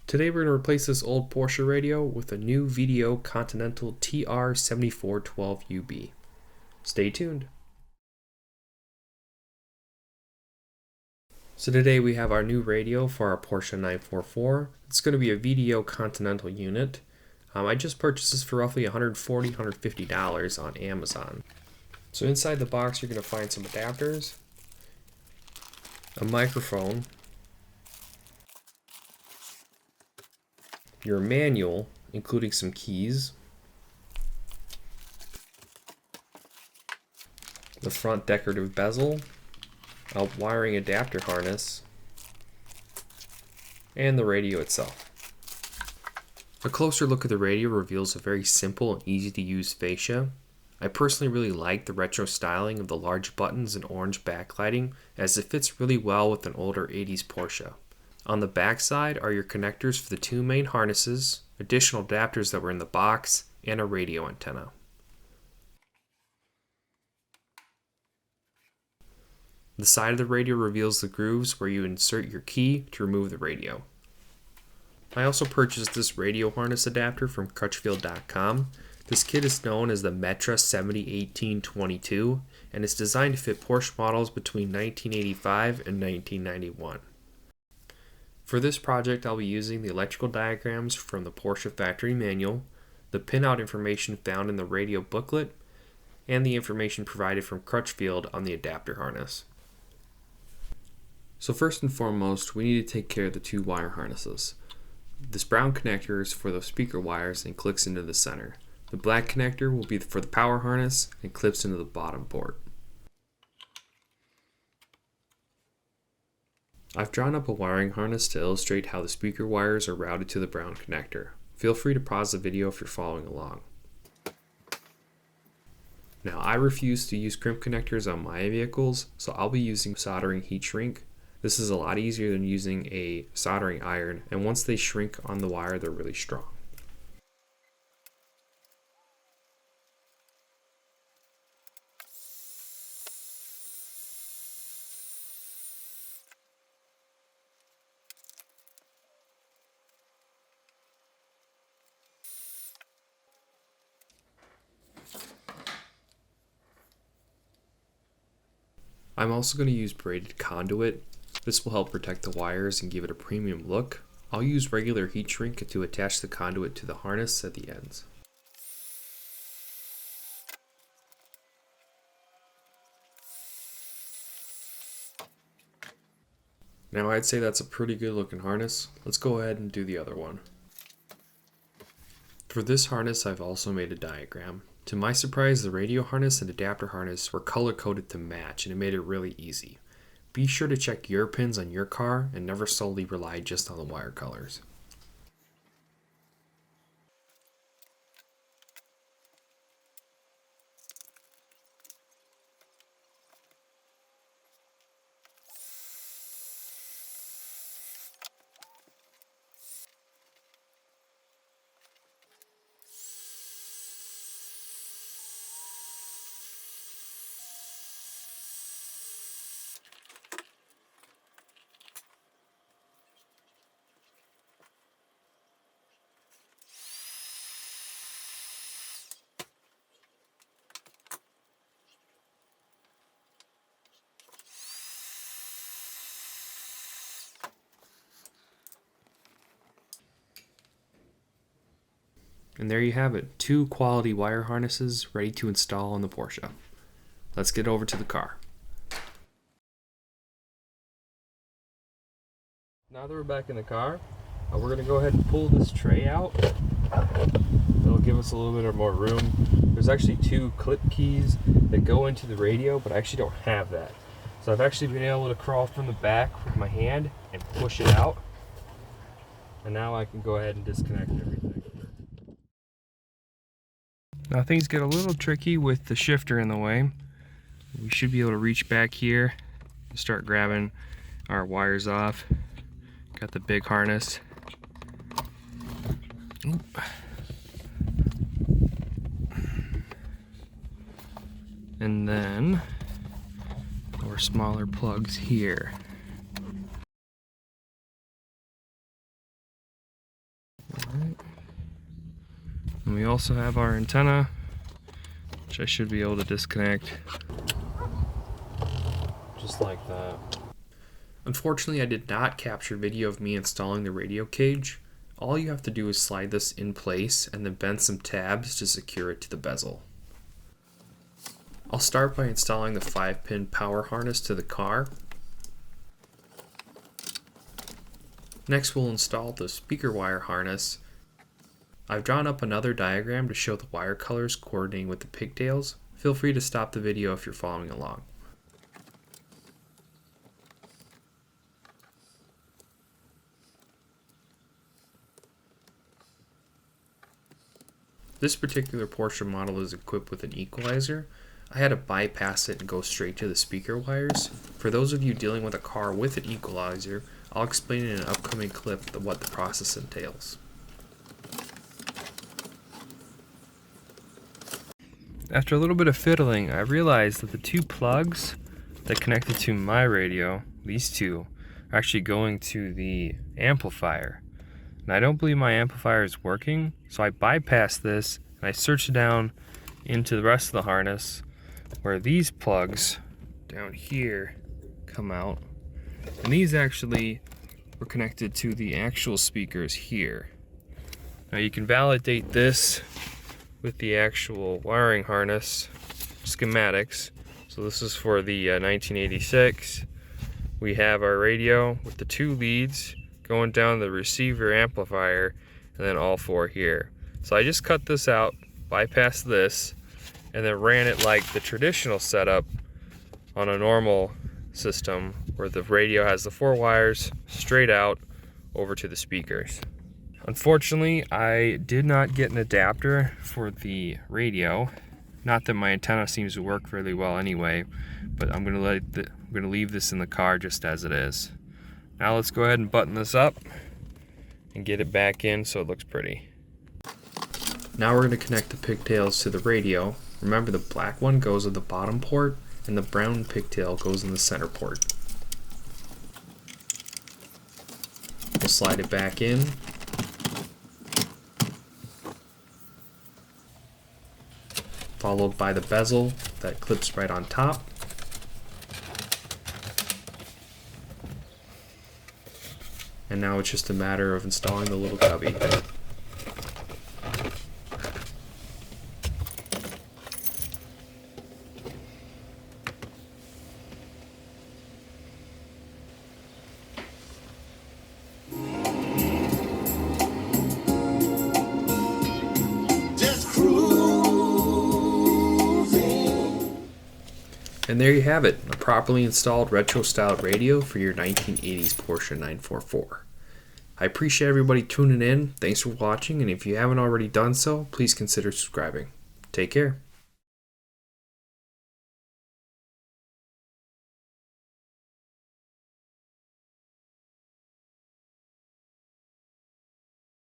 Today we're going to replace this old Porsche radio with a new VDO Continental TR7412UB. Stay tuned. So today we have our new radio for our Porsche 944. It's going to be a VDO Continental unit. I just purchased this for roughly $140, $150 on Amazon. So inside the box you're going to find some adapters, a microphone, your manual, including some keys, the front decorative bezel, a wiring adapter harness, and the radio itself. A closer look at the radio reveals a very simple and easy to use fascia. I personally really like the retro styling of the large buttons and orange backlighting, as it fits really well with an older 80s Porsche. On the back side are your connectors for the two main harnesses, additional adapters that were in the box, and a radio antenna. The side of the radio reveals the grooves where you insert your key to remove the radio. I also purchased this radio harness adapter from Crutchfield.com. This kit is known as the Metra 701822 and is designed to fit Porsche models between 1985 and 1991. For this project, I'll be using the electrical diagrams from the Porsche factory manual, the pinout information found in the radio booklet, and the information provided from Crutchfield on the adapter harness. So first and foremost, we need to take care of the two wire harnesses. This brown connector is for the speaker wires and clicks into the center. The black connector will be for the power harness and clips into the bottom port. I've drawn up a wiring harness to illustrate how the speaker wires are routed to the brown connector. Feel free to pause the video if you're following along. Now, I refuse to use crimp connectors on my vehicles, so I'll be using soldering heat shrink. This is a lot easier than using a soldering iron, and once they shrink on the wire, they're really strong. I'm also going to use braided conduit. This will help protect the wires and give it a premium look. I'll use regular heat shrink to attach the conduit to the harness at the ends. Now I'd say that's a pretty good looking harness. Let's go ahead and do the other one. For this harness, I've also made a diagram. To my surprise, the radio harness and adapter harness were color coded to match, and it made it really easy. Be sure to check your pins on your car and never solely rely just on the wire colors. And there you have it, two quality wire harnesses ready to install on the Porsche. Let's get over to the car. Now that we're back in the car, we're going to go ahead and pull this tray out. It'll give us a little bit more room. There's actually two clip keys that go into the radio, but I actually don't have that. So I've actually been able to crawl from the back with my hand and push it out. And now I can go ahead and disconnect everything. Now things get a little tricky with the shifter in the way. We should be able to reach back here and start grabbing our wires off. Got the big harness. Oop. And then our smaller plugs here. And we also have our antenna, which I should be able to disconnect. Just like that. Unfortunately, I did not capture video of me installing the radio cage. All you have to do is slide this in place and then bend some tabs to secure it to the bezel. I'll start by installing the 5-pin power harness to the car. Next, we'll install the speaker wire harness. I've drawn up another diagram to show the wire colors coordinating with the pigtails. Feel free to stop the video if you're following along. This particular Porsche model is equipped with an equalizer. I had to bypass it and go straight to the speaker wires. For those of you dealing with a car with an equalizer, I'll explain in an upcoming clip what the process entails. After a little bit of fiddling, I realized that the two plugs that connected to my radio, these two, are actually going to the amplifier. And I don't believe my amplifier is working, so I bypassed this and I searched down into the rest of the harness where these plugs down here come out. And these actually were connected to the actual speakers here. Now you can validate this with the actual wiring harness schematics. So this is for the 1986. We have our radio with the two leads going down the receiver amplifier, and then all four here. So I just cut this out, bypassed this, and then ran it like the traditional setup on a normal system where the radio has the 4 wires straight out over to the speakers. Unfortunately, I did not get an adapter for the radio. Not that my antenna seems to work really well anyway, but I'm gonna leave this in the car just as it is. Now let's go ahead and button this up and get it back in so it looks pretty. Now we're going to connect the pigtails to the radio. Remember, the black one goes in the bottom port and the brown pigtail goes in the center port. We'll slide it back in. Followed by the bezel that clips right on top. And now it's just a matter of installing the little cubby. And there you have it, a properly installed retro-styled radio for your 1980s Porsche 944. I appreciate everybody tuning in. Thanks for watching, and if you haven't already done so, please consider subscribing. Take care.